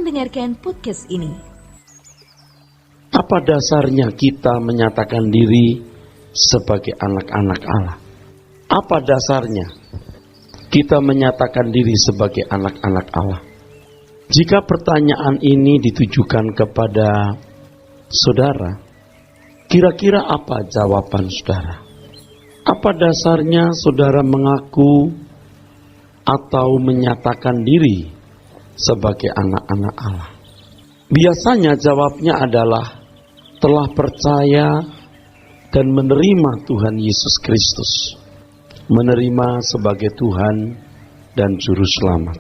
mendengarkan podcast ini. Apa dasarnya kita menyatakan diri sebagai anak-anak Allah? Apa dasarnya kita menyatakan diri sebagai anak-anak Allah? Jika pertanyaan ini ditujukan kepada saudara, kira-kira apa jawaban saudara? Apa dasarnya saudara mengaku atau menyatakan diri sebagai anak-anak Allah? Biasanya jawabnya adalah telah percaya dan menerima Tuhan Yesus Kristus, menerima sebagai Tuhan dan Juru Selamat.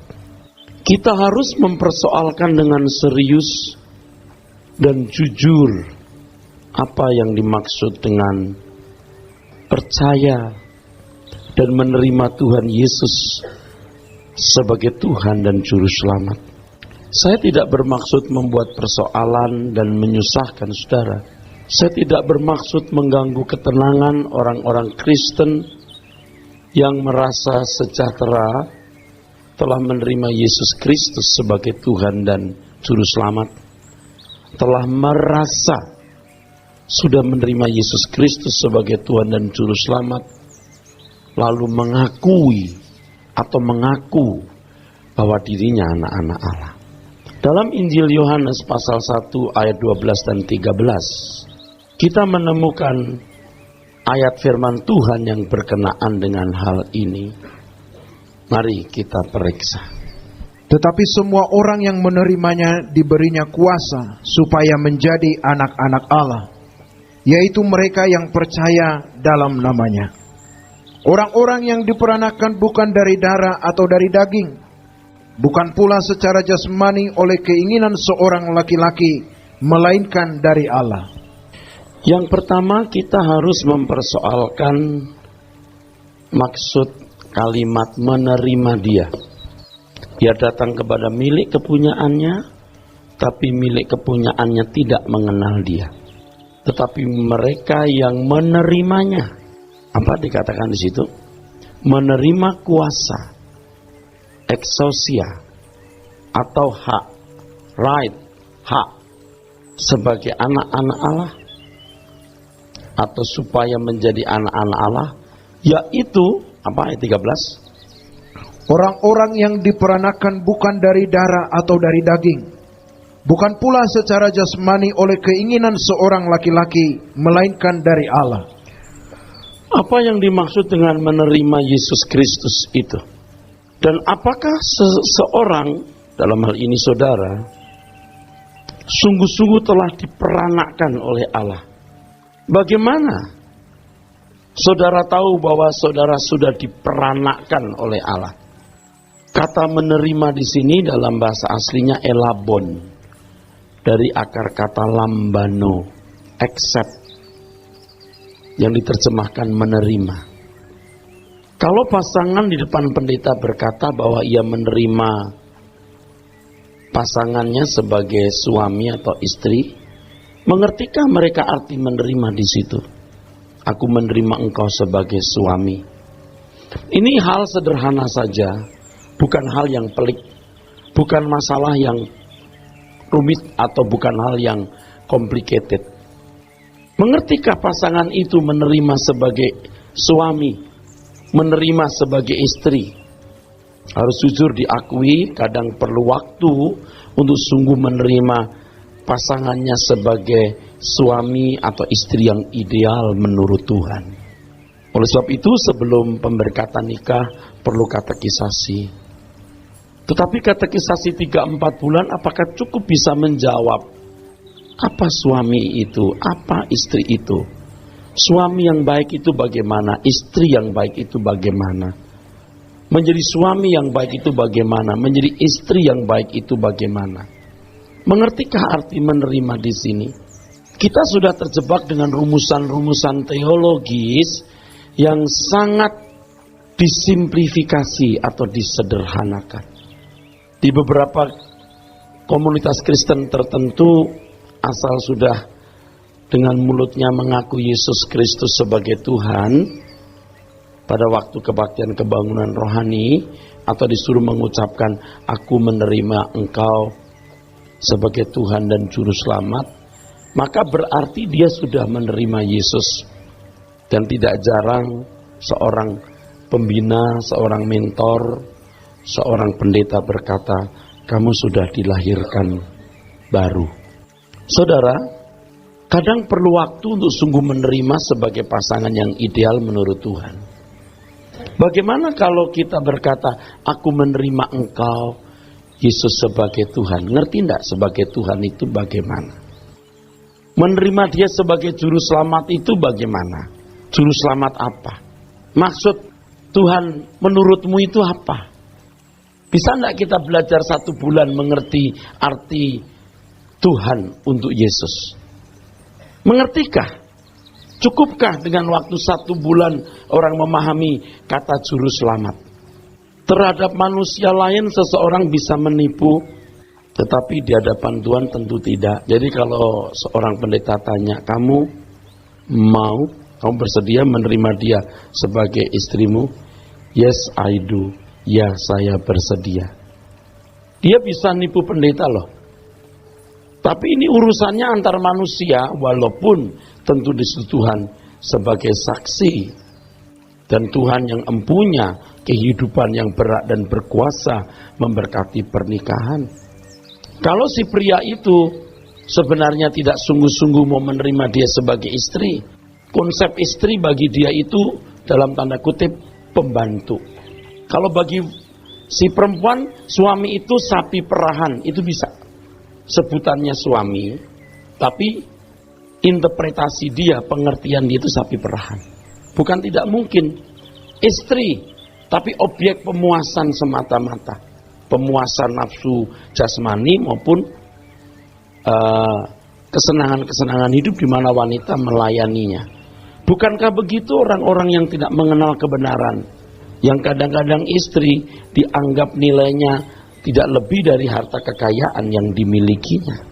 Kita harus mempersoalkan dengan serius dan jujur apa yang dimaksud dengan percaya dan menerima Tuhan Yesus sebagai Tuhan dan Juru Selamat. Saya tidak bermaksud membuat persoalan dan menyusahkan saudara. Saya tidak bermaksud mengganggu ketenangan orang-orang Kristen yang merasa sejahtera telah menerima Yesus Kristus sebagai Tuhan dan Juru Selamat. Telah merasa sudah menerima Yesus Kristus sebagai Tuhan dan Juru Selamat, lalu mengakui atau mengaku bahwa dirinya anak-anak Allah. Dalam Injil Yohanes pasal 1 ayat 12 dan 13, kita menemukan ayat firman Tuhan yang berkenaan dengan hal ini. Mari kita periksa. Tetapi semua orang yang menerimanya diberinya kuasa supaya menjadi anak-anak Allah, yaitu mereka yang percaya dalam namanya. Orang-orang yang diperanakan bukan dari darah atau dari daging, bukan pula secara jasmani oleh keinginan seorang laki-laki, melainkan dari Allah. Yang pertama, kita harus mempersoalkan maksud kalimat menerima Dia. Dia datang kepada milik kepunyaannya, tapi milik kepunyaannya tidak mengenal Dia. Tetapi mereka yang menerimanya, apa dikatakan di situ? Menerima kuasa, exousia, atau hak, right, hak, sebagai anak-anak Allah, atau supaya menjadi anak-anak Allah, yaitu, apa ayat 13? Orang-orang yang diperanakan bukan dari darah atau dari daging, bukan pula secara jasmani oleh keinginan seorang laki-laki, melainkan dari Allah. Apa yang dimaksud dengan menerima Yesus Kristus itu? Dan apakah seseorang, dalam hal ini saudara, sungguh-sungguh telah diperanakkan oleh Allah? Bagaimana saudara tahu bahwa saudara sudah diperanakkan oleh Allah? Kata menerima di sini dalam bahasa aslinya elabon, dari akar kata lambano, accept, yang diterjemahkan menerima. Kalau pasangan di depan pendeta berkata bahwa ia menerima pasangannya sebagai suami atau istri, mengertikah mereka arti menerima di situ? Aku menerima engkau sebagai suami. Ini hal sederhana saja. Bukan hal yang pelik, bukan masalah yang rumit atau bukan hal yang complicated. Mengertikah pasangan itu menerima sebagai suami, menerima sebagai istri? Harus jujur diakui, kadang perlu waktu untuk sungguh menerima pasangannya sebagai suami atau istri yang ideal menurut Tuhan. Oleh sebab itu, sebelum pemberkatan nikah perlu katekisasi. Tetapi katekisasi 3-4 bulan apakah cukup bisa menjawab apa suami itu, apa istri itu? Suami yang baik itu bagaimana? Istri yang baik itu bagaimana? Menjadi suami yang baik itu bagaimana? Menjadi istri yang baik itu bagaimana? Mengertikah arti menerima di sini? Kita sudah terjebak dengan rumusan-rumusan teologis yang sangat disimplifikasi atau disederhanakan. Di beberapa komunitas Kristen tertentu, asal sudah dengan mulutnya mengaku Yesus Kristus sebagai Tuhan, pada waktu kebaktian kebangunan rohani, atau disuruh mengucapkan, aku menerima engkau sebagai Tuhan dan Juru Selamat, maka berarti dia sudah menerima Yesus. Dan tidak jarang seorang pembina, seorang mentor, seorang pendeta berkata, kamu sudah dilahirkan baru. Saudara, kadang perlu waktu untuk sungguh menerima sebagai pasangan yang ideal menurut Tuhan. Bagaimana kalau kita berkata, aku menerima engkau, Yesus sebagai Tuhan? Ngerti enggak sebagai Tuhan itu bagaimana? Menerima dia sebagai Juru Selamat itu bagaimana? Juru Selamat apa? Maksud Tuhan menurutmu itu apa? Bisa enggak kita belajar 1 bulan mengerti arti Tuhan untuk Yesus? Mengertikah? Cukupkah dengan waktu 1 bulan orang memahami kata Juru Selamat? Terhadap manusia lain seseorang bisa menipu, tetapi di hadapan Tuhan tentu tidak. Jadi kalau seorang pendeta tanya, kamu bersedia menerima dia sebagai istrimu? Yes, I do. Ya, saya bersedia. Dia bisa nipu pendeta loh. Tapi ini urusannya antar manusia, walaupun tentu di situ Tuhan sebagai saksi. Dan Tuhan yang empunya kehidupan yang berat dan berkuasa memberkati pernikahan. Kalau si pria itu sebenarnya tidak sungguh-sungguh mau menerima dia sebagai istri, konsep istri bagi dia itu dalam tanda kutip pembantu. Kalau bagi si perempuan, suami itu sapi perahan, itu bisa. Sebutannya suami, tapi interpretasi dia, pengertian dia itu sapi perahan. Bukan tidak mungkin istri, tapi objek pemuasan semata-mata. Pemuasan nafsu jasmani maupun kesenangan-kesenangan hidup di mana wanita melayaninya. Bukankah begitu orang-orang yang tidak mengenal kebenaran? Yang kadang-kadang istri dianggap nilainya tidak lebih dari harta kekayaan yang dimilikinya.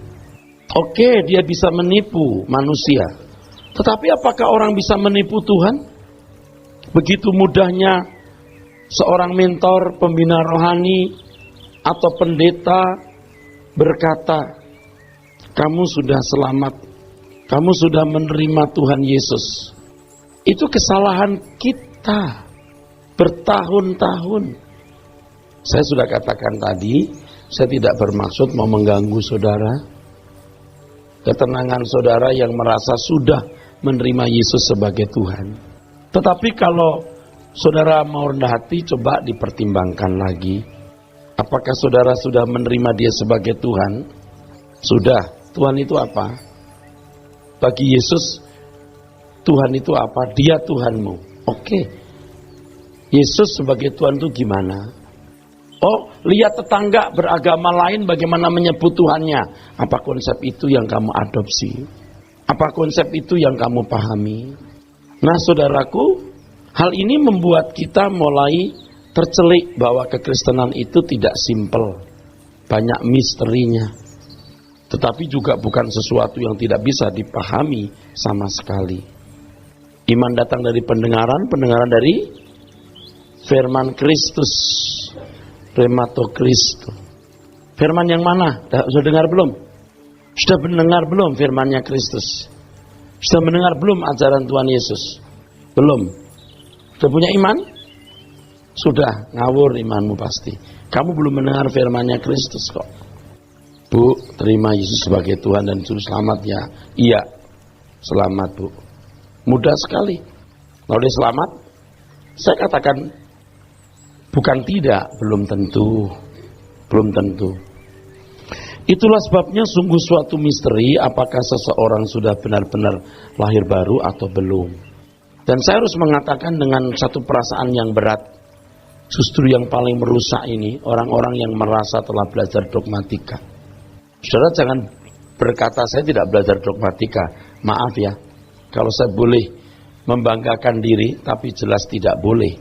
Oke, dia bisa menipu manusia. Tetapi apakah orang bisa menipu Tuhan? Begitu mudahnya seorang mentor, pembina rohani, atau pendeta berkata, kamu sudah selamat, kamu sudah menerima Tuhan Yesus. Itu kesalahan kita bertahun-tahun. Saya sudah katakan tadi, saya tidak bermaksud mau mengganggu saudara. Ketenangan saudara yang merasa sudah menerima Yesus sebagai Tuhan. Tetapi kalau saudara mau rendah hati, coba dipertimbangkan lagi. Apakah saudara sudah menerima dia sebagai Tuhan? Sudah. Tuhan itu apa? Bagi Yesus, Tuhan itu apa? Dia Tuhanmu. Oke. Yesus sebagai Tuhan itu gimana? Oh, lihat tetangga beragama lain bagaimana menyebut Tuhannya. Apa konsep itu yang kamu adopsi? Apa konsep itu yang kamu pahami? Nah, saudaraku, hal ini membuat kita mulai tercelik bahwa kekristenan itu tidak simpel, banyak misterinya. Tetapi juga bukan sesuatu yang tidak bisa dipahami sama sekali. Iman datang dari pendengaran, pendengaran dari firman Kristus, remato Kristus. Firman yang mana? Sudah dengar belum? Sudah mendengar belum firmannya Kristus? Sudah mendengar belum ajaran Tuhan Yesus? Belum. Sudah punya iman? Sudah, ngawur imanmu pasti. Kamu belum mendengar firmannya Kristus kok. Bu, terima Yesus sebagai Tuhan dan Juru Selamat ya? Iya, selamat Bu. Mudah sekali. Kalau dia selamat, saya katakan bukan tidak, belum tentu. Belum tentu. Itulah sebabnya sungguh suatu misteri apakah seseorang sudah benar-benar lahir baru atau belum. Dan saya harus mengatakan dengan satu perasaan yang berat, justru yang paling merusak ini orang-orang yang merasa telah belajar dogmatika. Saudara jangan berkata saya tidak belajar dogmatika. Maaf ya, kalau saya boleh membanggakan diri, tapi jelas tidak boleh.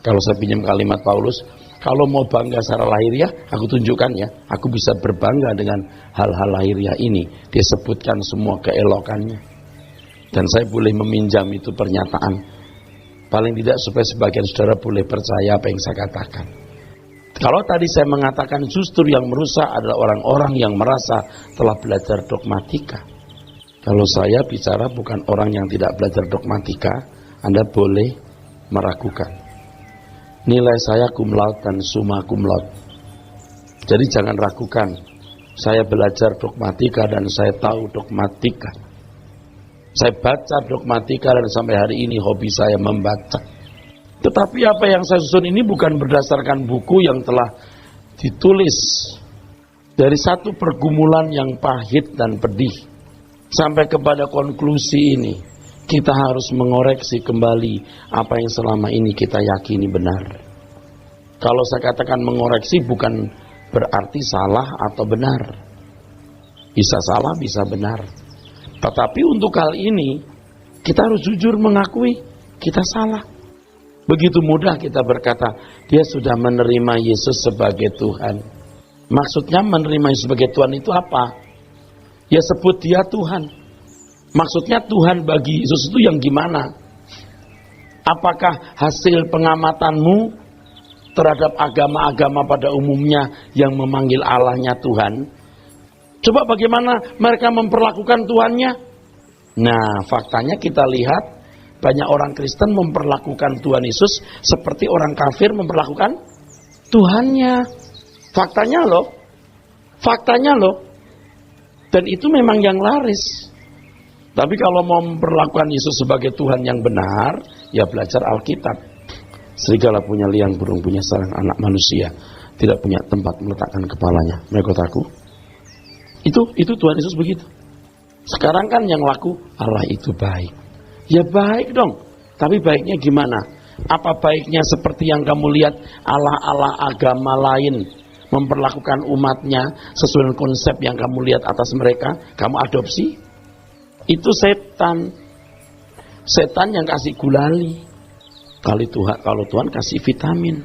Kalau saya pinjam kalimat Paulus, kalau mau bangga secara lahiriah, aku tunjukkan ya, aku bisa berbangga dengan hal-hal lahiriah ini. Dia sebutkan semua keelokannya. Dan saya boleh meminjam itu pernyataan. Paling tidak supaya sebagian saudara boleh percaya apa yang saya katakan. Kalau tadi saya mengatakan justru yang merusak adalah orang-orang yang merasa telah belajar dogmatika. Kalau saya bicara bukan orang yang tidak belajar dogmatika, Anda boleh meragukan. Nilai saya cum laude dan summa cum laude. Jadi jangan ragukan. Saya belajar dogmatika dan saya tahu dogmatika. Saya baca dogmatika dan sampai hari ini hobi saya membaca. Tetapi apa yang saya susun ini bukan berdasarkan buku yang telah ditulis dari satu pergumulan yang pahit dan pedih. Sampai kepada konklusi ini, kita harus mengoreksi kembali apa yang selama ini kita yakini benar. Kalau saya katakan mengoreksi bukan berarti salah atau benar. Bisa salah, bisa benar. Tetapi untuk hal ini, kita harus jujur mengakui kita salah. Begitu mudah kita berkata, dia sudah menerima Yesus sebagai Tuhan. Maksudnya menerima Yesus sebagai Tuhan itu apa? Ya sebut dia Tuhan. Maksudnya Tuhan bagi Yesus itu yang gimana? Apakah hasil pengamatanmu terhadap agama-agama pada umumnya yang memanggil Allahnya Tuhan? Coba bagaimana mereka memperlakukan Tuhannya? Nah, faktanya kita lihat banyak orang Kristen memperlakukan Tuhan Yesus seperti orang kafir memperlakukan Tuhannya. Faktanya loh. Dan itu memang yang laris. Tapi kalau mau memperlakukan Yesus sebagai Tuhan yang benar, ya belajar Alkitab. Serigala punya liang, burung punya sarang, anak manusia tidak punya tempat meletakkan kepalanya. Mereka takut. Itu Tuhan Yesus begitu. Sekarang kan yang laku Allah itu baik. Ya baik dong. Tapi baiknya gimana? Apa baiknya seperti yang kamu lihat Allah-Allah agama lain memperlakukan umatnya sesuai dengan konsep yang kamu lihat atas mereka, kamu adopsi? Itu setan. Setan yang kasih gulali. Kalau Tuhan kasih vitamin.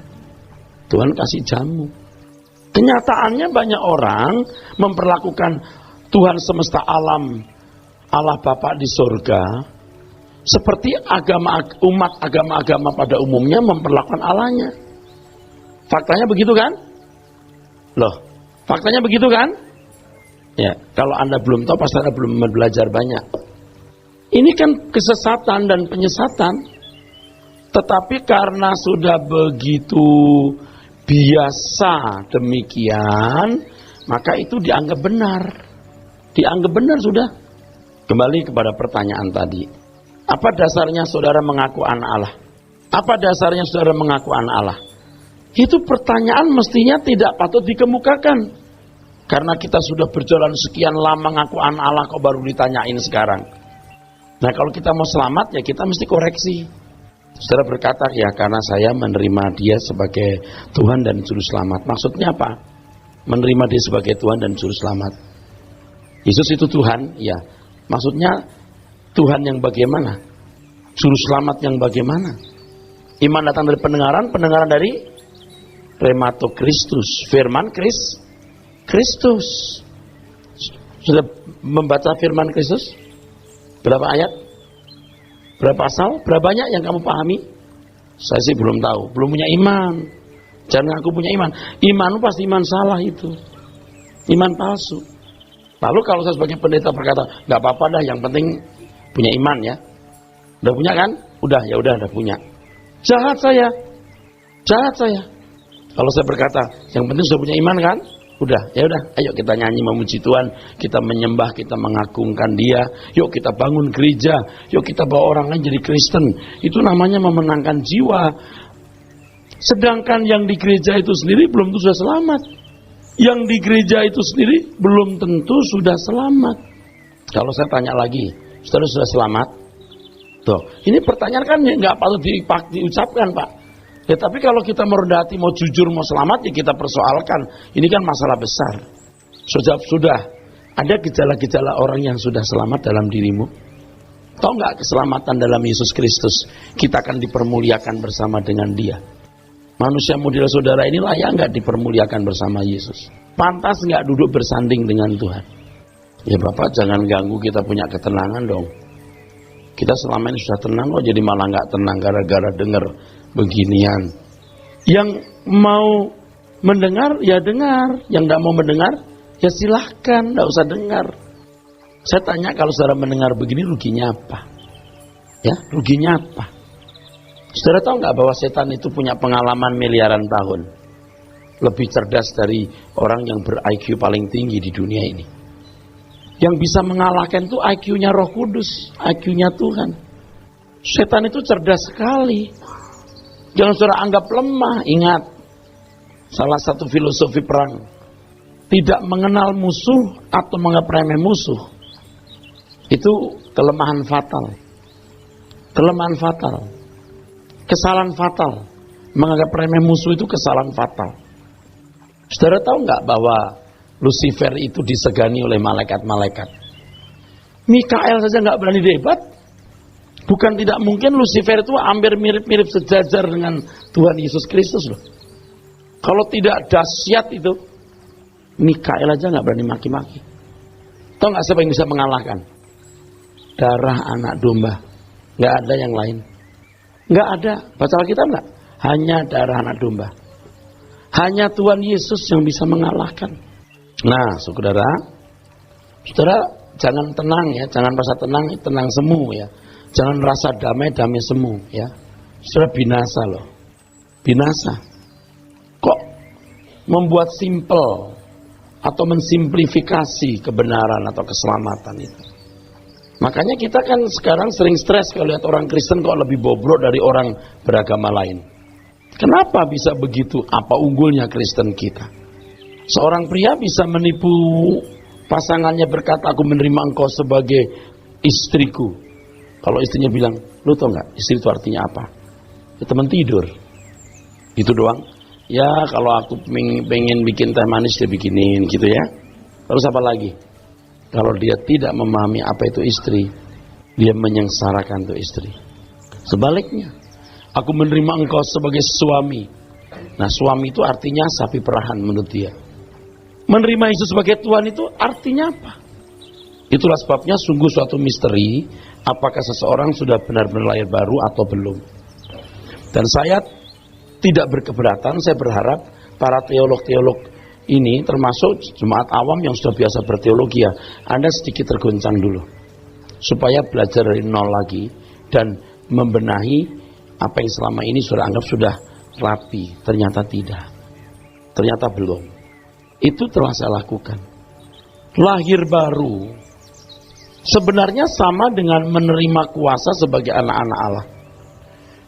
Tuhan kasih jamu. Kenyataannya banyak orang memperlakukan Tuhan semesta alam, Allah Bapa di surga, seperti umat agama-agama pada umumnya memperlakukan Allahnya. Faktanya begitu kan? Loh, faktanya begitu kan? Ya, kalau Anda belum tahu pasti Anda belum belajar banyak. Ini kan kesesatan dan penyesatan. Tetapi karena sudah begitu biasa demikian, maka itu dianggap benar. Dianggap benar sudah. Kembali kepada pertanyaan tadi. Apa dasarnya saudara mengaku anak Allah? Apa dasarnya saudara mengaku anak Allah? Itu pertanyaan mestinya tidak patut dikemukakan. Karena kita sudah berjalan sekian lama mengaku anak Allah, kok baru ditanyain sekarang. Nah kalau kita mau selamat ya kita mesti koreksi. Saudara berkata, ya karena saya menerima dia sebagai Tuhan dan Juru Selamat. Maksudnya apa? Menerima dia sebagai Tuhan dan Juru Selamat. Yesus itu Tuhan, ya. Maksudnya Tuhan yang bagaimana? Juru Selamat yang bagaimana? Iman datang dari pendengaran, pendengaran dari Rhemato Kristus, firman Kristus. Sudah membaca firman Kristus? Berapa ayat? Berapa pasal? Berapa banyak yang kamu pahami? Saya sih belum tahu, belum punya iman. Jangan aku punya iman. Imanmu pasti iman salah itu. Iman palsu. Lalu kalau saya sebagai pendeta berkata, nggak apa-apa dah, yang penting punya iman ya. Udah punya kan? Udah punya. Jahat saya. Kalau saya berkata, yang penting sudah punya iman kan? Udah, ayo kita nyanyi memuji Tuhan, kita menyembah, kita mengagungkan Dia. Yuk kita bangun gereja, yuk kita bawa orang lain jadi Kristen. Itu namanya memenangkan jiwa. Sedangkan yang di gereja itu sendiri belum tentu sudah selamat. Yang di gereja itu sendiri belum tentu sudah selamat. Kalau saya tanya lagi, saudara sudah selamat? Tuh, ini pertanyaan kan nggak patut diucapkan, Pak. Ya tapi kalau kita merendah hati, mau jujur, mau selamat, ya kita persoalkan. Ini kan masalah besar. Sudah ada gejala-gejala orang yang sudah selamat dalam dirimu? Tahu nggak keselamatan dalam Yesus Kristus? Kita akan dipermuliakan bersama dengan Dia. Manusia model saudara ini layak nggak dipermuliakan bersama Yesus? Pantas nggak duduk bersanding dengan Tuhan? Ya Bapak jangan ganggu kita punya ketenangan dong. Kita selama ini sudah tenang kok, jadi malah nggak tenang gara-gara dengar beginian. Yang mau Mendengar, ya dengar. Yang tidak mau mendengar, ya silahkan, tidak usah dengar. Saya tanya, kalau saudara mendengar begini, ruginya apa? Ya, ruginya apa? Saudara tahu nggak bahwa setan itu punya pengalaman miliaran tahun? Lebih cerdas dari orang yang ber-IQ paling tinggi di dunia ini. Yang bisa mengalahkan itu IQ-nya Roh Kudus, IQ-nya Tuhan. Setan itu cerdas sekali. Jangan saudara anggap lemah. Ingat, salah satu filosofi perang, tidak mengenal musuh atau menganggap remeh musuh, itu kelemahan fatal. Kelemahan fatal. Kesalahan fatal. Menganggap remeh musuh itu kesalahan fatal. Saudara tahu nggak bahwa Lucifer itu disegani oleh malaikat-malaikat? Mikael saja nggak berani debat. Bukan tidak mungkin Lucifer itu hampir mirip-mirip sejajar dengan Tuhan Yesus Kristus loh. Kalau tidak dahsyat itu, Mikael aja nggak berani maki-maki. Tahu nggak siapa yang bisa mengalahkan? Darah anak domba. Nggak ada yang lain. Nggak ada. Baca Alkitab nggak? Hanya darah anak domba. Hanya Tuhan Yesus yang bisa mengalahkan. Nah, saudara jangan tenang ya, jangan rasa tenang semu ya. Jangan rasa damai semu ya. Saudara binasa loh. Binasa. Kok membuat simpel atau mensimplifikasi kebenaran atau keselamatan itu? Makanya kita kan sekarang sering stres kalau lihat orang Kristen kok lebih bobrok dari orang beragama lain. Kenapa bisa begitu? Apa unggulnya Kristen kita? Seorang pria bisa menipu pasangannya berkata, aku menerima engkau sebagai istriku. Kalau istrinya bilang, lu tau gak istri itu artinya apa? Ya, teman tidur. Itu doang. Ya kalau aku pengen bikin teh manis dia bikinin gitu ya. Terus apa lagi? Kalau dia tidak memahami apa itu istri, dia menyengsarakan tuh istri. Sebaliknya, aku menerima engkau sebagai suami. Nah, suami itu artinya sapi perahan menurut dia. Menerima Yesus sebagai Tuhan itu artinya apa? Itulah sebabnya sungguh suatu misteri, apakah seseorang sudah benar-benar lahir baru atau belum. Dan saya tidak berkeberatan, saya berharap para teolog-teolog ini termasuk jemaat awam yang sudah biasa berteologi ya, Anda sedikit tergoncang dulu. Supaya belajar dari nol lagi dan membenahi apa yang selama ini sudah anggap sudah rapi, ternyata tidak. Ternyata belum. Itu telah saya lakukan. Lahir baru sebenarnya sama dengan menerima kuasa sebagai anak-anak Allah.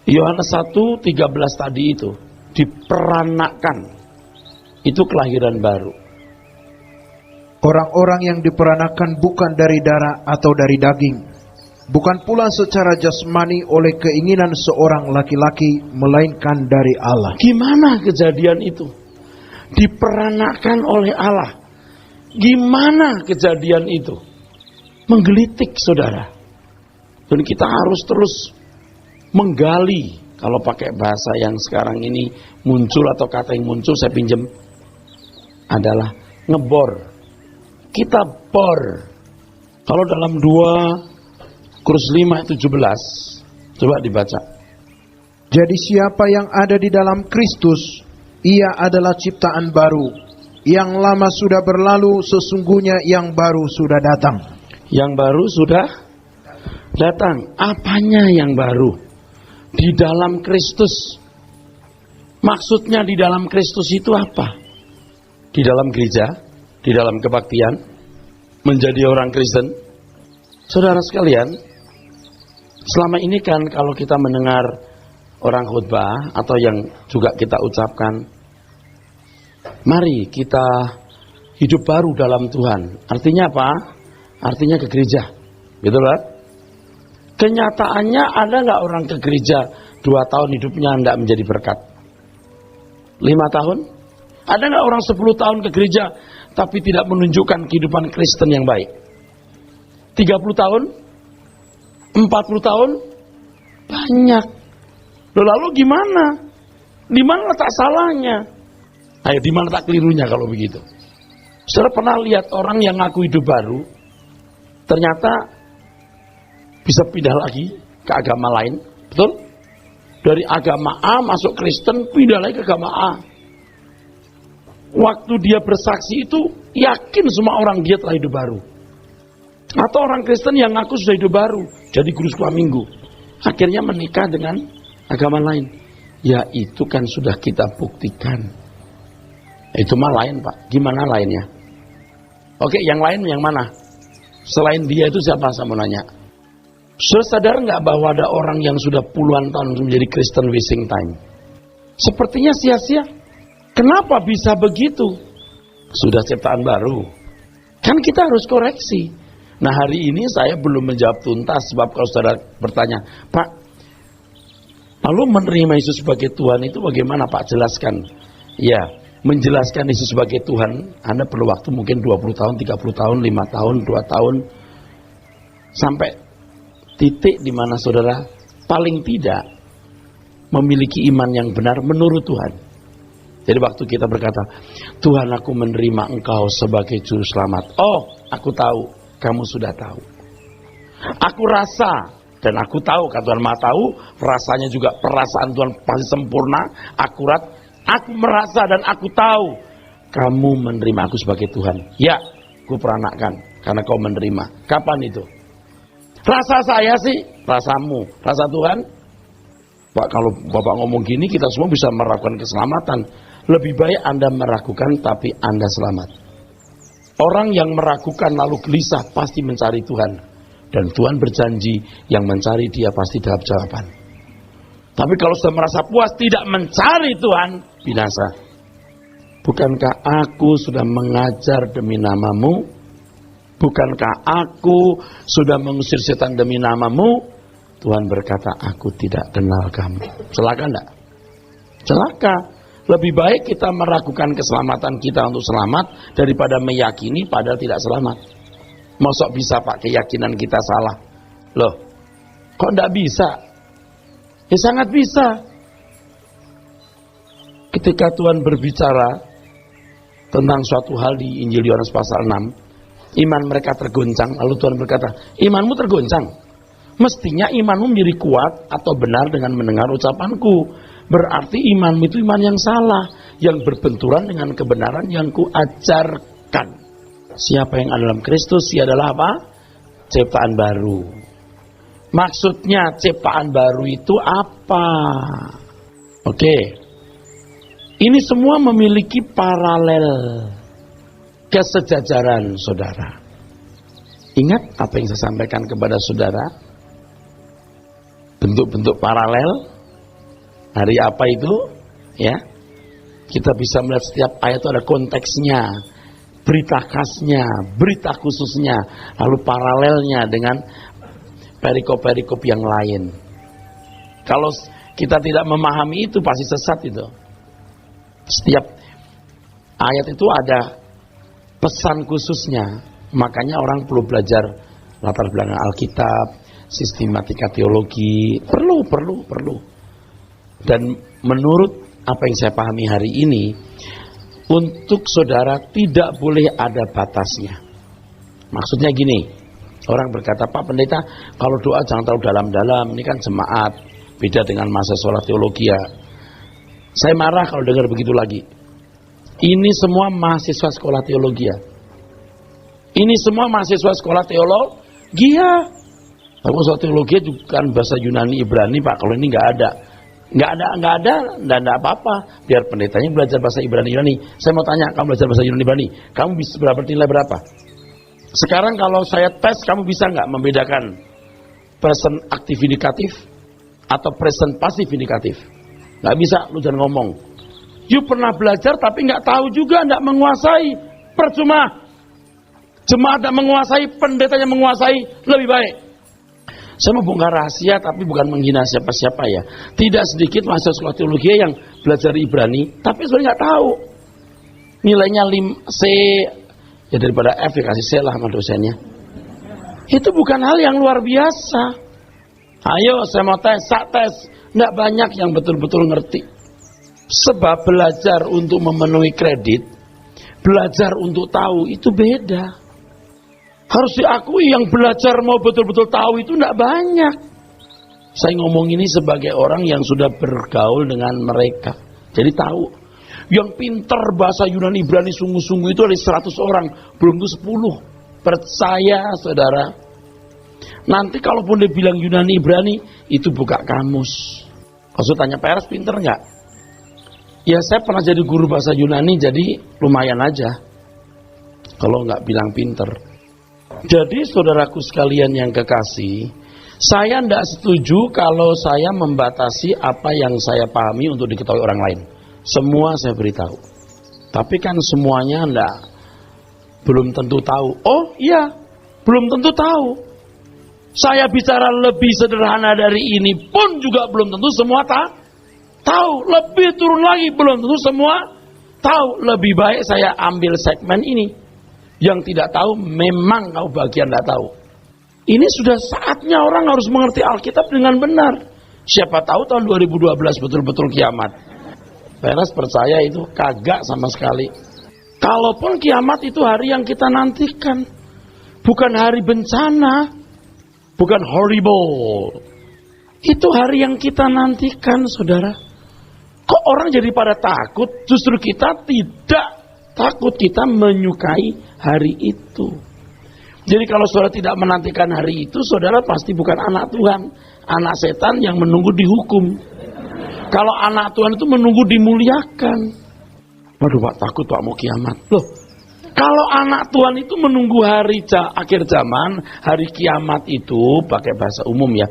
Yohanes 1:13 tadi itu diperanakkan. Itu kelahiran baru. Orang-orang yang diperanakan bukan dari darah atau dari daging, bukan pula secara jasmani oleh keinginan seorang laki-laki, melainkan dari Allah. Gimana kejadian itu? Diperanakkan oleh Allah. Gimana kejadian itu? Menggelitik, saudara. Dan kita harus terus menggali. Kalau pakai bahasa yang sekarang ini muncul atau kata yang muncul saya pinjam adalah ngebor. Kita bor. Kalau dalam 2 Korintus 5:17 coba dibaca. Jadi siapa yang ada di dalam Kristus, ia adalah ciptaan baru. Yang lama sudah berlalu, sesungguhnya yang baru sudah datang. Yang baru sudah datang. Apanya yang baru? Di dalam Kristus. Maksudnya di dalam Kristus itu apa? Di dalam gereja, di dalam kebaktian, menjadi orang Kristen. Saudara sekalian, selama ini kan kalau kita mendengar orang khutbah atau yang juga kita ucapkan, mari kita hidup baru dalam Tuhan. Artinya apa? Artinya ke gereja. Gitu kan? Kenyataannya ada nggak orang ke gereja 2 tahun hidupnya nggak menjadi berkat? 5 tahun? Ada nggak orang 10 tahun ke gereja tapi tidak menunjukkan kehidupan Kristen yang baik? 30 tahun? 40 tahun? Banyak. Lalu gimana? Di mana letak salahnya? Ayo, di mana letak kelirunya kalau begitu? Saudara pernah lihat orang yang ngaku hidup baru, ternyata bisa pindah lagi ke agama lain? Betul? Dari agama A masuk Kristen, pindah lagi ke agama A. waktu dia bersaksi itu yakin semua orang dia telah hidup baru. Atau orang Kristen yang ngaku sudah hidup baru, jadi guru sekolah minggu, akhirnya menikah dengan agama lain. Ya itu kan sudah kita buktikan. Itu mah lain Pak. Gimana lainnya? Oke, yang lain yang mana? Selain dia itu siapa, saya mau nanya? Saudara sadar nggak bahwa ada orang yang sudah puluhan tahun menjadi Kristen wasting time? Sepertinya sia-sia. Kenapa bisa begitu? Sudah ciptaan baru. Kan kita harus koreksi. Nah hari ini saya belum menjawab tuntas, sebab kalau saudara bertanya, Pak, lalu menerima Yesus sebagai Tuhan itu bagaimana Pak? Jelaskan. Ya, menjelaskan Yesus sebagai Tuhan, Anda perlu waktu mungkin 20 tahun, 30 tahun, 5 tahun, 2 tahun, sampai titik di mana saudara paling tidak memiliki iman yang benar menurut Tuhan. Jadi waktu kita berkata, Tuhan aku menerima Engkau sebagai Juru Selamat. Oh, aku tahu. Kamu sudah tahu. Aku rasa dan aku tahu, kata Tuhan Maha tahu, rasanya juga perasaan Tuhan pasti sempurna, akurat. Aku merasa dan aku tahu kamu menerima aku sebagai Tuhan. Ya, ku peranakan karena kau menerima. Kapan itu? Rasa saya sih, rasamu, rasa Tuhan. Pak, kalau Bapak ngomong gini, kita semua bisa meragukan keselamatan. Lebih baik Anda meragukan tapi Anda selamat. Orang yang meragukan lalu gelisah pasti mencari Tuhan. Dan Tuhan berjanji yang mencari dia pasti dapat jawaban. Tapi kalau sudah merasa puas tidak mencari Tuhan, binasa. Bukankah aku sudah mengajar demi namamu? Bukankah aku sudah mengusir setan demi namamu? Tuhan berkata, aku tidak kenal kamu. Celaka enggak? Celaka. Lebih baik kita meragukan keselamatan kita untuk selamat daripada meyakini padahal tidak selamat. Mosok bisa Pak keyakinan kita salah? Loh, kok enggak bisa? Ya sangat bisa. Ketika Tuhan berbicara tentang suatu hal di Injil Yohanes pasal 6, iman mereka tergoncang, lalu Tuhan berkata, imanmu tergoncang. Mestinya imanmu menjadi kuat atau benar dengan mendengar ucapanku. Berarti imanmu itu iman yang salah, yang berbenturan dengan kebenaran yang kuajarkan. Siapa yang ada dalam Kristus, ia adalah apa? Ciptaan baru. Maksudnya ciptaan baru itu apa? Oke. Ini semua memiliki paralel kesejajaran saudara. Ingat apa yang saya sampaikan kepada saudara? Bentuk-bentuk paralel. Hari apa itu? Ya, kita bisa melihat setiap ayat itu ada konteksnya, berita khasnya, berita khususnya, lalu paralelnya dengan perikop-perikop yang lain. Kalau kita tidak memahami itu pasti sesat itu. Setiap ayat itu ada pesan khususnya, makanya orang perlu belajar latar belakang Alkitab, sistematika teologi, perlu. Dan menurut apa yang saya pahami hari ini, untuk saudara tidak boleh ada batasnya. Maksudnya gini, orang berkata, Pak Pendeta, kalau doa jangan terlalu dalam-dalam, ini kan jemaat, beda dengan masa sekolah teologi ya. Saya marah kalau dengar begitu lagi. Ini semua mahasiswa sekolah teologi ya. Ini semua mahasiswa sekolah teologi ya. Kalau sekolah teologi juga kan bahasa Yunani, Ibrani Pak, kalau ini nggak ada. Nggak ada apa-apa. Biar pendetanya belajar bahasa Ibrani Yunani. Saya mau tanya, kamu belajar bahasa Yunani Ibrani, kamu bisa nilai berapa? Sekarang kalau saya tes, kamu bisa nggak membedakan present aktif indikatif atau present pasif indikatif? Nggak bisa, lu jangan ngomong. You pernah belajar tapi nggak tahu juga, nggak menguasai, percuma. Jemaat tidak menguasai, pendetanya menguasai, lebih baik. Saya mau bongkar rahasia tapi bukan menghina siapa-siapa ya. Tidak sedikit mahasiswa sekolah teologi yang belajar Ibrani tapi sebenarnya nggak tahu. Nilainya C, ya daripada F ya kasih C lah sama dosennya. Itu bukan hal yang luar biasa. Ayo saya mau tes, nggak banyak yang betul-betul ngerti. Sebab belajar untuk memenuhi kredit, belajar untuk tahu itu beda. Harus diakui yang belajar mau betul-betul tahu itu tidak banyak. Saya ngomong ini sebagai orang yang sudah bergaul dengan mereka. Jadi tahu. Yang pinter bahasa Yunani Ibrani sungguh-sungguh itu ada 100 orang, belum tentu 10. Percaya saudara. Nanti kalaupun dia bilang Yunani Ibrani, itu buka kamus. Maksud tanya Peres pinter nggak? Ya saya pernah jadi guru bahasa Yunani, jadi lumayan aja. Kalau nggak bilang pinter. Jadi saudaraku sekalian yang kekasih, saya tidak setuju kalau saya membatasi apa yang saya pahami untuk diketahui orang lain. Semua saya beritahu. Tapi kan semuanya belum tentu tahu. Oh iya, belum tentu tahu. Saya bicara lebih sederhana dari ini pun juga belum tentu semua tahu. Lebih turun lagi belum tentu semua tahu. Lebih baik saya ambil segmen ini. Yang tidak tahu memang kau bagian tidak tahu. Ini sudah saatnya orang harus mengerti Alkitab dengan benar. Siapa tahu tahun 2012 betul-betul kiamat. Peres percaya itu kagak sama sekali. Kalaupun kiamat itu hari yang kita nantikan. Bukan hari bencana. Bukan horrible. Itu hari yang kita nantikan saudara. Kok orang jadi pada takut? Justru kita tidak takut, kita menyukai hari itu. Jadi kalau saudara tidak menantikan hari itu, saudara pasti bukan anak Tuhan. Anak setan yang menunggu dihukum. Kalau anak Tuhan itu menunggu dimuliakan. Waduh Pak, takut Pak mau kiamat. Loh, kalau anak Tuhan itu menunggu hari akhir zaman, hari kiamat itu, pakai bahasa umum ya.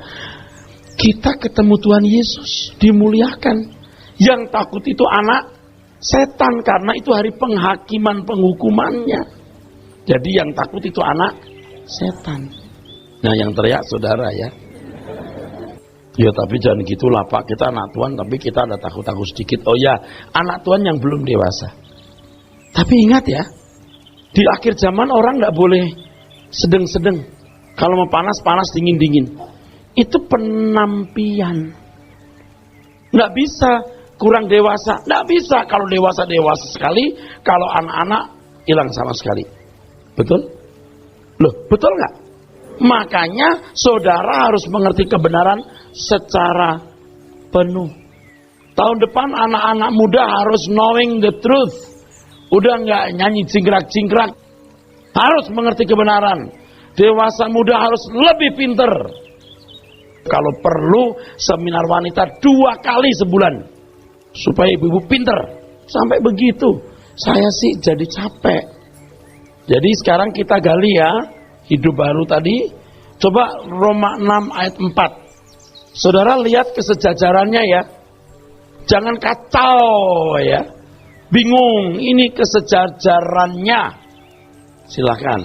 Kita ketemu Tuhan Yesus, dimuliakan. Yang takut itu anak setan, karena itu hari penghakiman penghukumannya. Jadi yang takut itu anak setan. Nah yang teriak saudara ya. Ya tapi jangan gitulah Pak, kita anak Tuhan tapi kita ada takut-takut sedikit. Oh ya, anak Tuhan yang belum dewasa. Tapi ingat ya, di akhir zaman orang gak boleh sedeng-sedeng. Kalau mau panas-panas, dingin-dingin. Itu penampian. Gak bisa kurang dewasa, tidak bisa. Kalau dewasa sekali, kalau anak-anak hilang sama sekali. Betul? Loh, betul nggak? Makanya saudara harus mengerti kebenaran secara penuh. Tahun depan anak-anak muda harus knowing the truth. Udah nggak nyanyi cingkrak-cingkrak. Harus mengerti kebenaran. Dewasa muda harus lebih pinter. Kalau perlu seminar wanita 2 kali sebulan. Supaya ibu-ibu pinter. Sampai begitu. Saya sih jadi capek. Jadi sekarang kita gali ya. Hidup baru tadi. Coba Roma 6 ayat 4. Saudara lihat kesejajarannya ya. Jangan kacau ya. Bingung. Ini kesejajarannya. Silakan.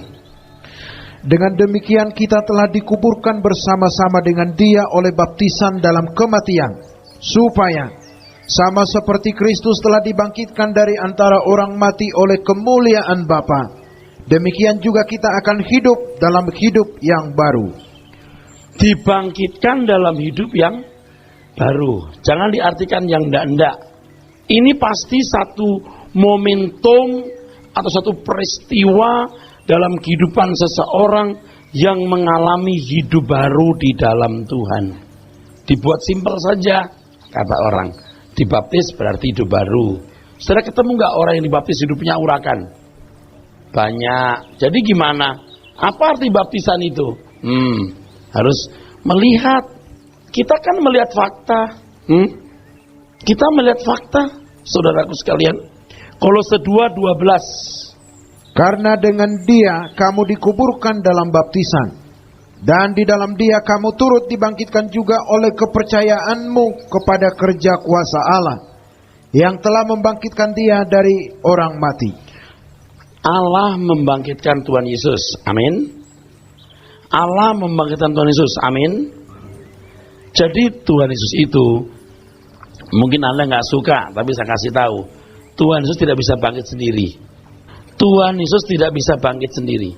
Dengan demikian kita telah dikuburkan bersama-sama dengan Dia oleh baptisan dalam kematian. Supaya sama seperti Kristus telah dibangkitkan dari antara orang mati oleh kemuliaan Bapa, demikian juga kita akan hidup dalam hidup yang baru. Dibangkitkan dalam hidup yang baru. Jangan diartikan yang ndak-ndak. Ini pasti satu momentum atau satu peristiwa dalam kehidupan seseorang yang mengalami hidup baru di dalam Tuhan. Dibuat simpel saja, kata orang. Dibaptis berarti hidup baru. Saudara ketemu nggak orang yang dibaptis hidupnya urakan? Banyak. Jadi gimana? Apa arti baptisan itu? Harus melihat. Kita kan melihat fakta. Kita melihat fakta, saudaraku sekalian. Kolose 2:12. Karena dengan Dia kamu dikuburkan dalam baptisan, dan di dalam Dia kamu turut dibangkitkan juga oleh kepercayaanmu kepada kerja kuasa Allah, yang telah membangkitkan Dia dari orang mati. Allah membangkitkan Tuhan Yesus, amin. Allah membangkitkan Tuhan Yesus, amin. Jadi Tuhan Yesus itu, mungkin Anda nggak suka, tapi saya kasih tahu, Tuhan Yesus tidak bisa bangkit sendiri. Tuhan Yesus tidak bisa bangkit sendiri.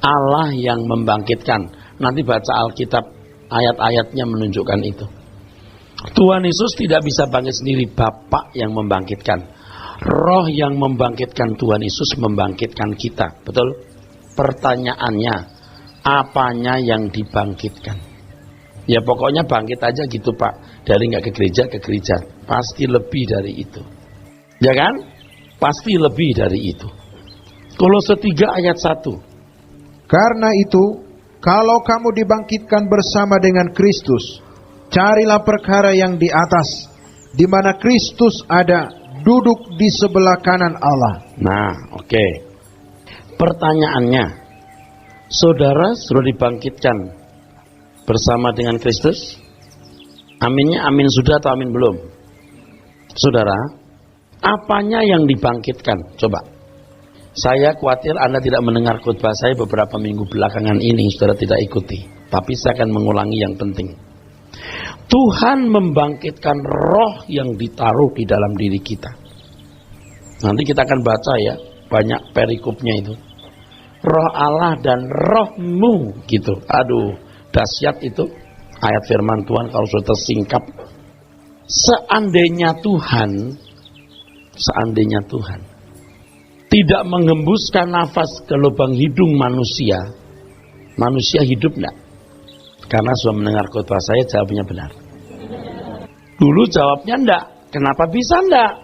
Allah yang membangkitkan. Nanti baca Alkitab, ayat-ayatnya menunjukkan itu. Tuhan Yesus tidak bisa bangkit sendiri, Bapa yang membangkitkan. Roh yang membangkitkan Tuhan Yesus membangkitkan kita. Betul? Pertanyaannya, apanya yang dibangkitkan? Ya pokoknya bangkit aja gitu Pak. Dari nggak ke gereja ke gereja. Pasti lebih dari itu. Ya kan? Pasti lebih dari itu. Kolose 3 ayat 1. Karena itu, kalau kamu dibangkitkan bersama dengan Kristus, carilah perkara yang di atas, di mana Kristus ada, duduk di sebelah kanan Allah. Nah, oke. Pertanyaannya, saudara sudah dibangkitkan bersama dengan Kristus? Aminnya amin sudah atau amin belum? Saudara, apanya yang dibangkitkan? Coba. Saya khawatir Anda tidak mendengar khotbah saya beberapa minggu belakangan ini, saudara tidak ikuti. Tapi saya akan mengulangi yang penting. Tuhan membangkitkan roh yang ditaruh di dalam diri kita. Nanti kita akan baca ya, banyak perikopnya itu. Roh Allah dan rohmu gitu. Aduh, dahsyat itu ayat firman Tuhan kalau sudah tersingkap. Seandainya Tuhan tidak mengembuskan nafas ke lubang hidung manusia hidup enggak? Karena sudah mendengar khotbah saya, jawabnya benar. Dulu jawabnya enggak. Kenapa bisa enggak?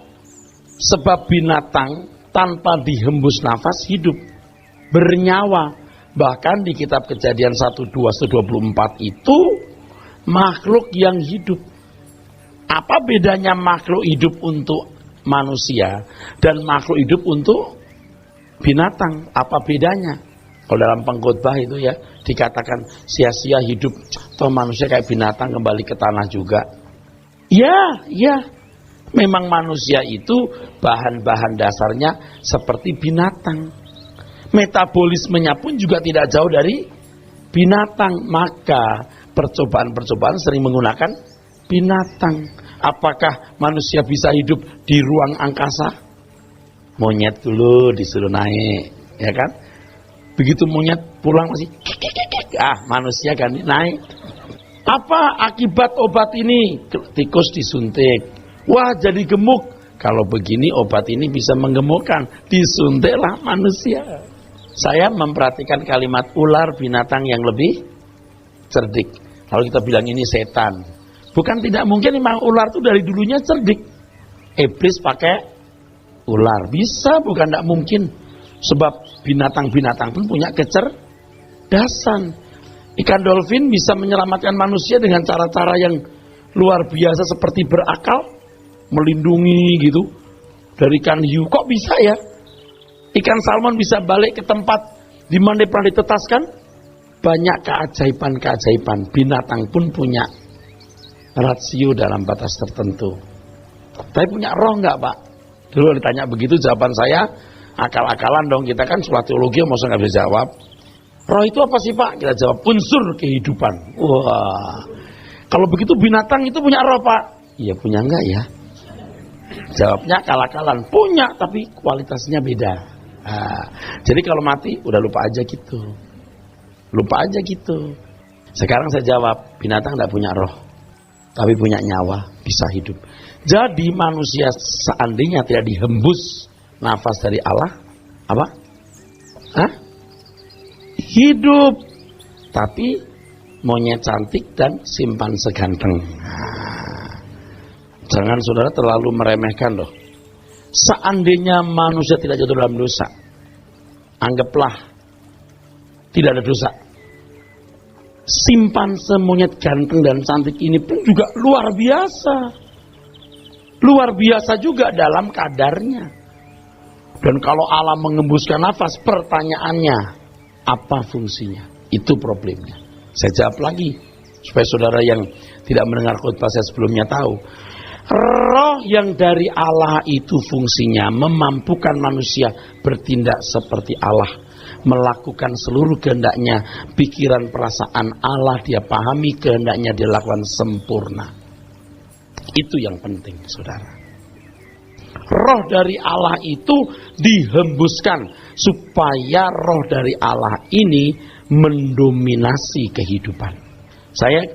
Sebab binatang tanpa dihembus nafas hidup, bernyawa. Bahkan di kitab Kejadian 1:2-24 itu makhluk yang hidup. Apa bedanya makhluk hidup untuk manusia dan makhluk hidup untuk binatang? Apa bedanya? Kalau dalam pengkhotbah itu ya dikatakan sia-sia hidup, toh manusia kayak binatang kembali ke tanah juga. Ya, memang manusia itu bahan-bahan dasarnya seperti binatang. Metabolismenya pun juga tidak jauh dari binatang. Maka percobaan-percobaan sering menggunakan binatang. Apakah manusia bisa hidup di ruang angkasa? Monyet dulu disuruh naik, ya kan? Begitu monyet pulang masih manusia kan naik. Apa akibat obat ini? Tikus disuntik. Wah, jadi gemuk. Kalau begini obat ini bisa menggemukkan. Disuntiklah manusia. Saya memperhatikan kalimat ular, binatang yang lebih cerdik. Kalau kita bilang ini setan, bukan tidak mungkin memang ular itu dari dulunya cerdik. Iblis pakai ular. Bisa, bukan tidak mungkin. Sebab binatang-binatang pun punya kecerdasan. Ikan dolphin bisa menyelamatkan manusia dengan cara-cara yang luar biasa seperti berakal, melindungi gitu dari ikan hiu. Kok bisa ya? Ikan salmon bisa balik ke tempat di mana dia pernah ditetaskan. Banyak keajaiban-keajaiban. Binatang pun punya rasio dalam batas tertentu. Tapi punya roh enggak, Pak? Dulu ditanya begitu, jawaban saya akal-akalan dong. Kita kan sekolah teologi, masa nggak bisa jawab. Roh itu apa sih, Pak? Kita jawab unsur kehidupan. Wah, kalau begitu binatang itu punya roh, Pak? Iya, punya enggak ya? Jawabnya akal-akalan. Punya, tapi kualitasnya beda. Nah, jadi kalau mati udah lupa aja gitu. Sekarang saya jawab, binatang enggak punya roh, tapi punya nyawa, bisa hidup. Jadi manusia seandainya tidak dihembus nafas dari Allah, apa? Hidup. Tapi monyet cantik dan simpan seganteng. Jangan saudara terlalu meremehkan loh. Seandainya manusia tidak jatuh dalam dosa, anggaplah tidak ada dosa. Simpan semonyet ganteng dan cantik ini pun juga luar biasa. Luar biasa juga dalam kadarnya. Dan kalau Allah mengembuskan nafas, pertanyaannya, apa fungsinya? Itu problemnya. Saya jawab lagi, supaya saudara yang tidak mendengar khotbah saya sebelumnya tahu. Roh yang dari Allah itu fungsinya memampukan manusia bertindak seperti Allah, melakukan seluruh kehendaknya. Pikiran perasaan Allah dia pahami, kehendaknya dia lakukan sempurna. Itu yang penting, saudara. Roh dari Allah itu dihembuskan supaya roh dari Allah ini mendominasi kehidupan. Saya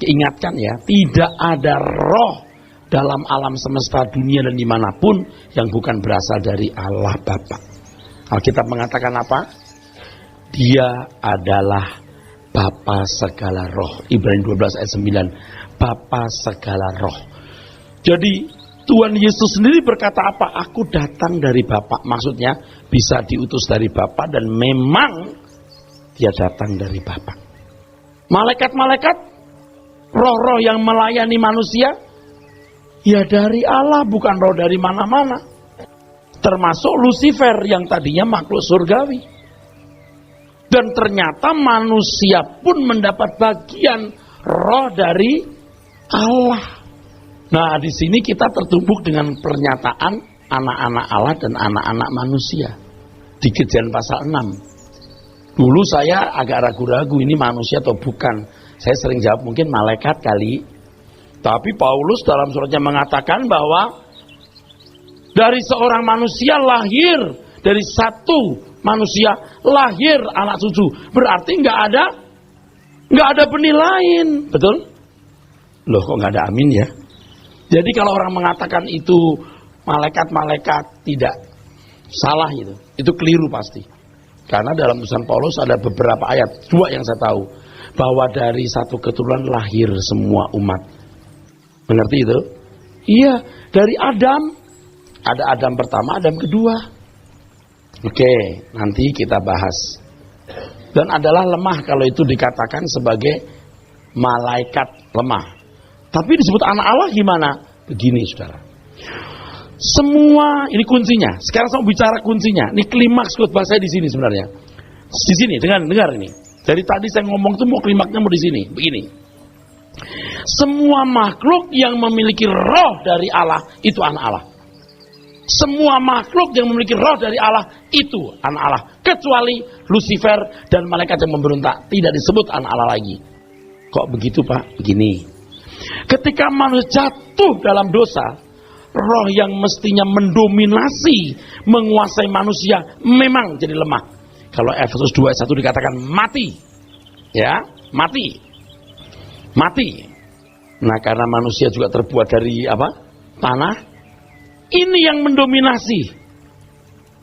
ingatkan ya, tidak ada roh dalam alam semesta dunia dan dimanapun yang bukan berasal dari Allah Bapa. Alkitab mengatakan apa? Dia adalah Bapa segala roh. Ibrani 12 ayat 9. Bapa segala roh. Jadi Tuhan Yesus sendiri berkata apa? Aku datang dari Bapa. Maksudnya bisa diutus dari Bapa dan memang dia datang dari Bapa. Malaikat-malaikat, roh-roh yang melayani manusia, ya dari Allah, bukan roh dari mana-mana. Termasuk Lucifer yang tadinya makhluk surgawi. Dan ternyata manusia pun mendapat bagian roh dari Allah. Nah, di sini kita tertumbuk dengan pernyataan anak-anak Allah dan anak-anak manusia. Di Kejadian pasal 6. Dulu saya agak ragu-ragu ini manusia atau bukan. Saya sering jawab mungkin malaikat kali. Tapi Paulus dalam suratnya mengatakan bahwa dari seorang manusia lahir, dari satu manusia lahir anak cucu. Berarti nggak ada benih lain, betul? Loh, kok nggak ada amin ya? Jadi kalau orang mengatakan itu malaikat-malaikat, tidak, salah itu keliru pasti. Karena dalam tulisan Paulus ada beberapa ayat, 2 yang saya tahu, bahwa dari satu keturunan lahir semua umat. Mengerti itu? Iya, dari Adam. Ada Adam pertama, Adam kedua. Oke, nanti kita bahas. Dan adalah lemah kalau itu dikatakan sebagai malaikat lemah. Tapi disebut anak Allah gimana? Begini saudara. Semua, ini kuncinya. Sekarang saya bicara kuncinya. Ini klimaks khotbah saya di sini sebenarnya. Di sini, dengar ini. Dari tadi saya ngomong tuh mau klimaksnya mau di sini. Begini. Semua makhluk yang memiliki roh dari Allah itu anak Allah. Semua makhluk yang memiliki roh dari Allah itu anak Allah. Kecuali Lucifer dan malaikat yang memberontak. Tidak disebut anak Allah lagi. Kok begitu Pak? Begini. Ketika manusia jatuh dalam dosa, roh yang mestinya mendominasi, menguasai manusia memang jadi lemah. Kalau Efesus 2 ayat 1 dikatakan mati. Ya, mati. Mati. Nah, karena manusia juga terbuat dari apa? Tanah. Ini yang mendominasi.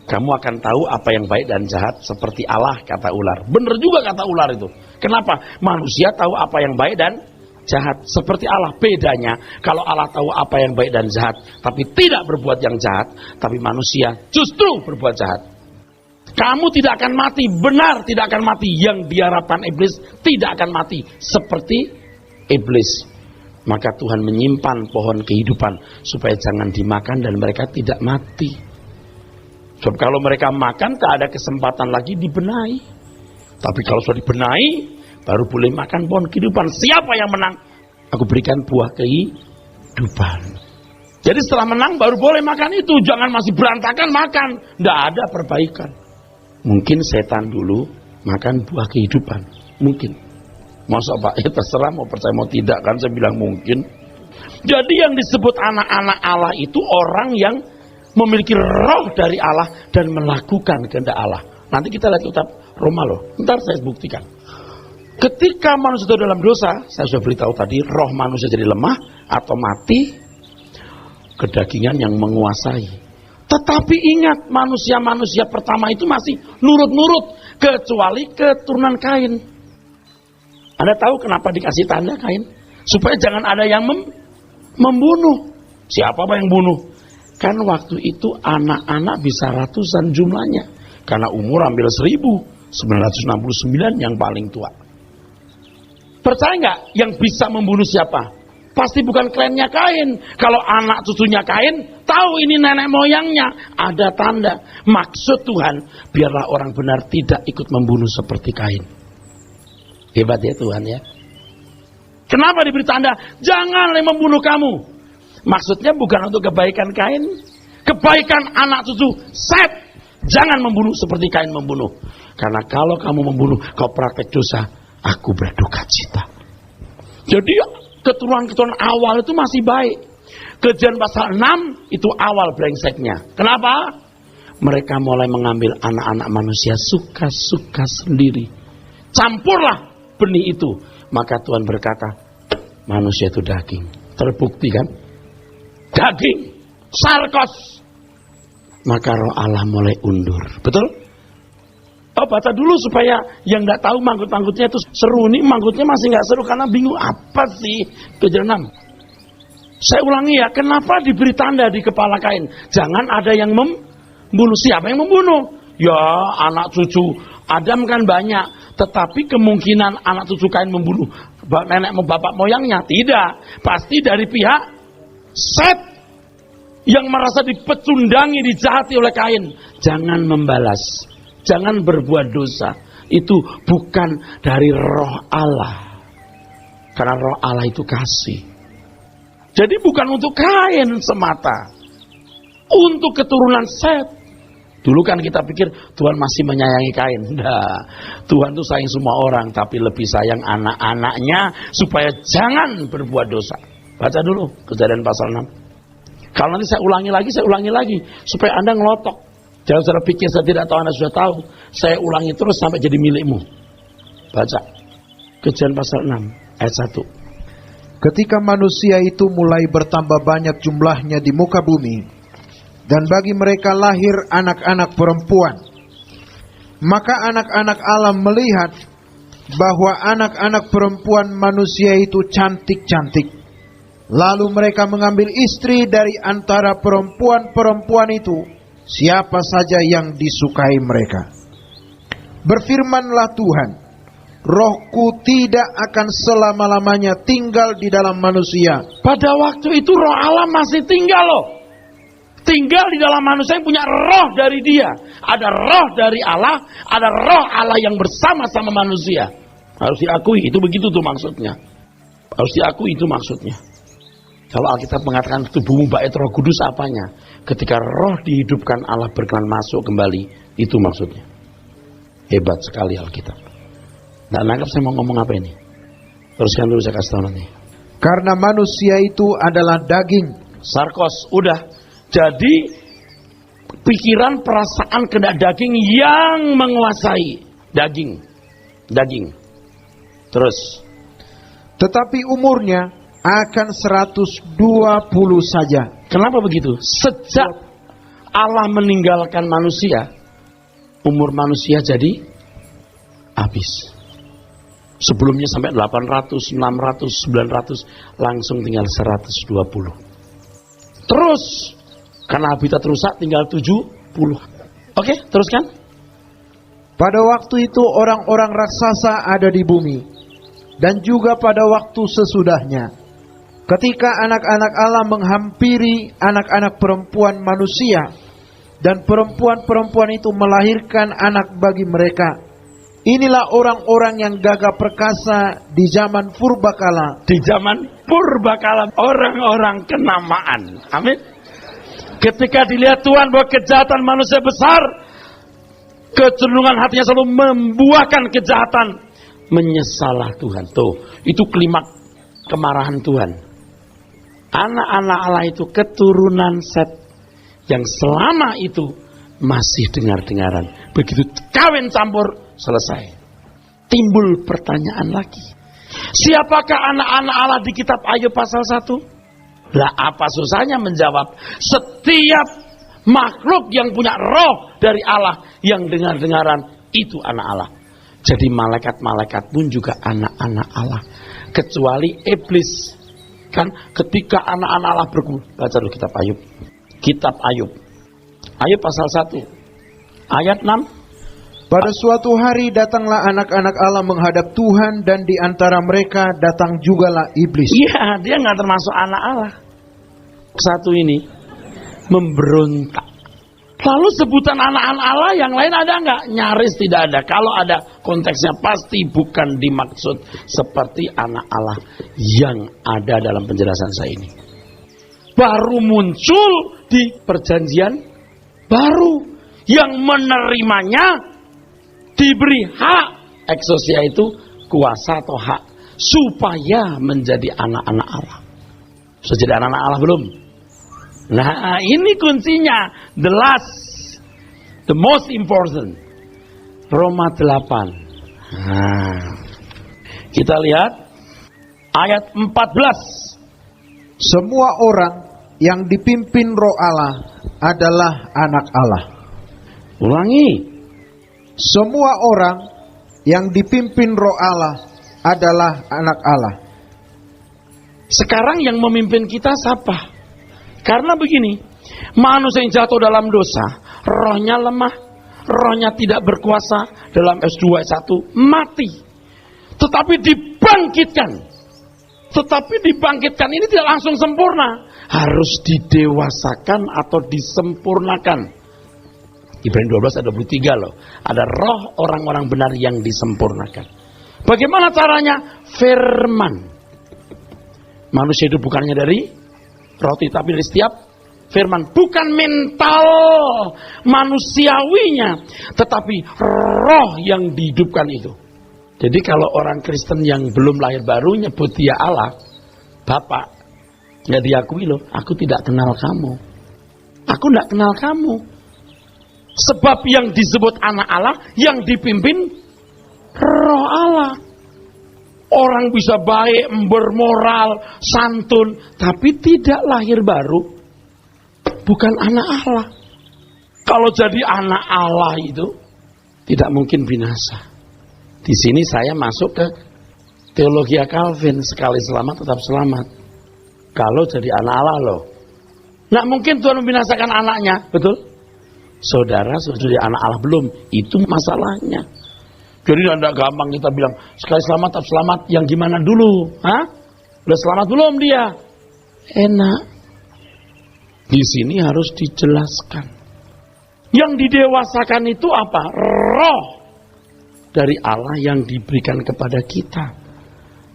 Kamu akan tahu apa yang baik dan jahat seperti Allah, kata ular. Benar juga kata ular itu. Kenapa? Manusia tahu apa yang baik dan jahat seperti Allah. Bedanya kalau Allah tahu apa yang baik dan jahat tapi tidak berbuat yang jahat, tapi manusia justru berbuat jahat. Kamu tidak akan mati, benar tidak akan mati. Yang diharapkan iblis tidak akan mati seperti iblis. Maka Tuhan menyimpan pohon kehidupan supaya jangan dimakan dan mereka tidak mati. Sebab kalau mereka makan tak ada kesempatan lagi dibenahi. Tapi kalau sudah dibenahi baru boleh makan pohon kehidupan. Siapa yang menang? Aku berikan buah kehidupan. Jadi setelah menang baru boleh makan itu. Jangan masih berantakan makan. Tidak ada perbaikan. Mungkin setan dulu makan buah kehidupan. Mungkin. Masa Pak? Ya terserah mau percaya mau tidak kan. Saya bilang mungkin. Jadi yang disebut anak-anak Allah itu orang yang memiliki roh dari Allah dan melakukan kehendak Allah. Nanti kita lihat kitab Roma loh. Ntar saya buktikan. Ketika manusia itu dalam dosa, saya sudah beritahu tadi, roh manusia jadi lemah atau mati, kedagingan yang menguasai. Tetapi ingat, manusia-manusia pertama itu masih nurut-nurut, kecuali keturunan Kain. Anda tahu kenapa dikasih tanda Kain? Supaya jangan ada yang membunuh. Siapa yang bunuh? Kan waktu itu anak-anak bisa ratusan jumlahnya. Karena umur ambil 1969 yang paling tua. Percaya nggak yang bisa membunuh siapa? Pasti bukan klannya Kain. Kalau anak cucunya Kain, tahu ini nenek moyangnya. Ada tanda. Maksud Tuhan, biarlah orang benar tidak ikut membunuh seperti Kain. Hebat ya Tuhan ya. Kenapa diberi tanda? Jangan yang membunuh kamu. Maksudnya bukan untuk kebaikan Kain. Kebaikan anak cucu, set. Jangan membunuh seperti Kain membunuh. Karena kalau kamu membunuh, kau praktek dosa. Aku berduka cita. Jadi keturunan-keturunan awal itu masih baik. Kejadian pasal 6 itu awal brengseknya. Kenapa? Mereka mulai mengambil anak-anak manusia suka-suka sendiri. Campurlah benih itu. Maka Tuhan berkata, manusia itu daging. Terbukti kan? Daging. Sarkos. Maka roh Allah mulai undur. Betul? Oh, baca dulu supaya yang nggak tahu manggut-manggutnya itu seru. Nih manggutnya masih nggak seru karena bingung apa sih Kejadian 6. Saya ulangi ya, kenapa diberi tanda di kepala Kain? Jangan ada yang membunuh. Siapa yang membunuh? Ya, anak cucu Adam kan banyak, tetapi kemungkinan anak cucu Kain membunuh nenek bapak moyangnya tidak. Pasti dari pihak Set yang merasa dipecundangi, dijahati oleh Kain. Jangan membalas, jangan berbuat dosa. Itu bukan dari roh Allah, karena roh Allah itu kasih. Jadi bukan untuk Kain semata, untuk keturunan Set. Dulu kan kita pikir Tuhan masih menyayangi Kain. Nah, Tuhan tuh sayang semua orang, tapi lebih sayang anak-anaknya supaya jangan berbuat dosa. Baca dulu Kejadian pasal 6. Kalau nanti saya ulangi lagi supaya Anda ngelotok. Jangan saudara pikir saya tidak tahu, Anda sudah tahu. Saya ulangi terus sampai jadi milikmu. Baca Kejadian pasal 6 ayat 1. Ketika manusia itu mulai bertambah banyak jumlahnya di muka bumi, dan bagi mereka lahir anak-anak perempuan, maka anak-anak Allah melihat bahwa anak-anak perempuan manusia itu cantik-cantik. Lalu mereka mengambil istri dari antara perempuan-perempuan itu, siapa saja yang disukai mereka. Berfirmanlah Tuhan, Rohku tidak akan selama-lamanya tinggal di dalam manusia. Pada waktu itu roh Allah masih tinggal loh. Tinggal di dalam manusia yang punya roh dari dia. Ada roh dari Allah, ada roh Allah yang bersama-sama manusia. Harus diakui, itu begitu tuh maksudnya. Harus diakui itu maksudnya. Kalau Alkitab mengatakan tubuhmu bait Roh Kudus, apanya? Ketika roh dihidupkan, Allah berkenan masuk kembali, itu maksudnya. Hebat sekali Alkitab. Nggak nangkap saya mau ngomong apa ini? Teruskan dulu, saya kasih tahu nanti. Karena manusia itu adalah daging. Sarkos, udah. Jadi pikiran, perasaan, kehendak daging yang menguasai daging. Terus. Tetapi umurnya akan 120 saja. Kenapa begitu? Sejak Allah meninggalkan manusia, umur manusia jadi habis. Sebelumnya sampai 800, 600, 900, langsung tinggal 120. Terus karena habitat rusak tinggal 70. Oke, teruskan. Pada waktu itu orang-orang raksasa ada di bumi, dan juga pada waktu sesudahnya, ketika anak-anak Allah menghampiri anak-anak perempuan manusia, dan perempuan-perempuan itu melahirkan anak bagi mereka. Inilah orang-orang yang gagah perkasa di zaman purbakala. Di zaman purbakala, orang-orang kenamaan. Amin. Ketika dilihat Tuhan bahwa kejahatan manusia besar, kecenderungan hatinya selalu membuahkan kejahatan, menyesalah Tuhan. Tuh, itu klimaks kemarahan Tuhan. Anak-anak Allah itu keturunan Set yang selama itu masih dengar-dengaran. Begitu kawin campur, selesai. Timbul pertanyaan lagi. Siapakah anak-anak Allah di kitab Ayub pasal 1? Lah apa susahnya menjawab? Setiap makhluk yang punya roh dari Allah, yang dengar-dengaran, itu anak Allah. Jadi malaikat-malaikat pun juga anak-anak Allah. Kecuali iblis. Kan ketika anak-anak Allah berkumpul. Baca dulu kitab Ayub. Kitab Ayub. Ayub pasal 1. Ayat 6. Pada suatu hari datanglah anak-anak Allah menghadap Tuhan, dan di antara mereka datang jugalah iblis. Iya, dia nggak termasuk anak Allah. Satu ini memberontak. Lalu sebutan anak-anak Allah yang lain ada nggak? Nyaris tidak ada. Kalau ada, konteksnya pasti bukan dimaksud seperti anak Allah yang ada dalam penjelasan saya ini. Baru muncul di perjanjian baru, yang menerimanya diberi hak, eksosia itu kuasa atau hak, supaya menjadi anak-anak Allah. Sudah jadi anak-anak Allah belum? Nah, ini kuncinya, the most important. Roma 8. Nah, kita lihat ayat 14. Semua orang yang dipimpin Roh Allah adalah anak Allah. Ulangi. Semua orang yang dipimpin Roh Allah adalah anak Allah. Sekarang yang memimpin kita siapa? Karena begini, manusia yang jatuh dalam dosa, rohnya lemah, rohnya tidak berkuasa, dalam S2 S1 mati. Tetapi dibangkitkan ini tidak langsung sempurna, harus didewasakan atau disempurnakan. Ibrani 12 ayat 23 loh. Ada roh orang-orang benar yang disempurnakan. Bagaimana caranya? Firman. Manusia itu bukannya dari roti, tapi dari setiap firman. Bukan mental manusiawinya, tetapi roh yang dihidupkan itu. Jadi kalau orang Kristen yang belum lahir baru nyebut dia Allah, Bapak, nggak diakui loh. Aku tidak kenal kamu. Aku tidak kenal kamu. Sebab yang disebut anak Allah, yang dipimpin roh Allah. Orang bisa baik, bermoral, santun, tapi tidak lahir baru. Bukan anak Allah. Kalau jadi anak Allah itu tidak mungkin binasa. Di sini saya masuk ke teologi Calvin, sekali selamat tetap selamat. Kalau jadi anak Allah loh. Nggak mungkin Tuhan membinasakan anaknya, betul? Saudara sudah jadi anak Allah belum? Itu masalahnya. Jadi tidak gampang kita bilang sekali selamat tetap selamat. Yang gimana dulu? Hah? Udah selamat belum dia? Enak. Di sini harus dijelaskan. Yang didewasakan itu apa? Roh dari Allah yang diberikan kepada kita.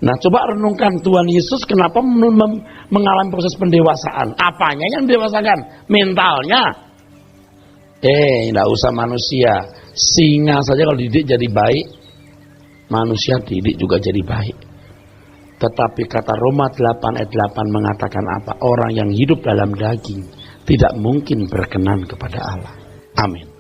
Nah, coba renungkan Tuhan Yesus kenapa mengalami proses pendewasaan. Apanya yang didewasakan? Mentalnya. Tidak usah manusia. Singa saja kalau dididik jadi baik, manusia didik juga jadi baik. Tetapi kata Roma 8 ayat 8 mengatakan apa? Orang yang hidup dalam daging tidak mungkin berkenan kepada Allah. Amin.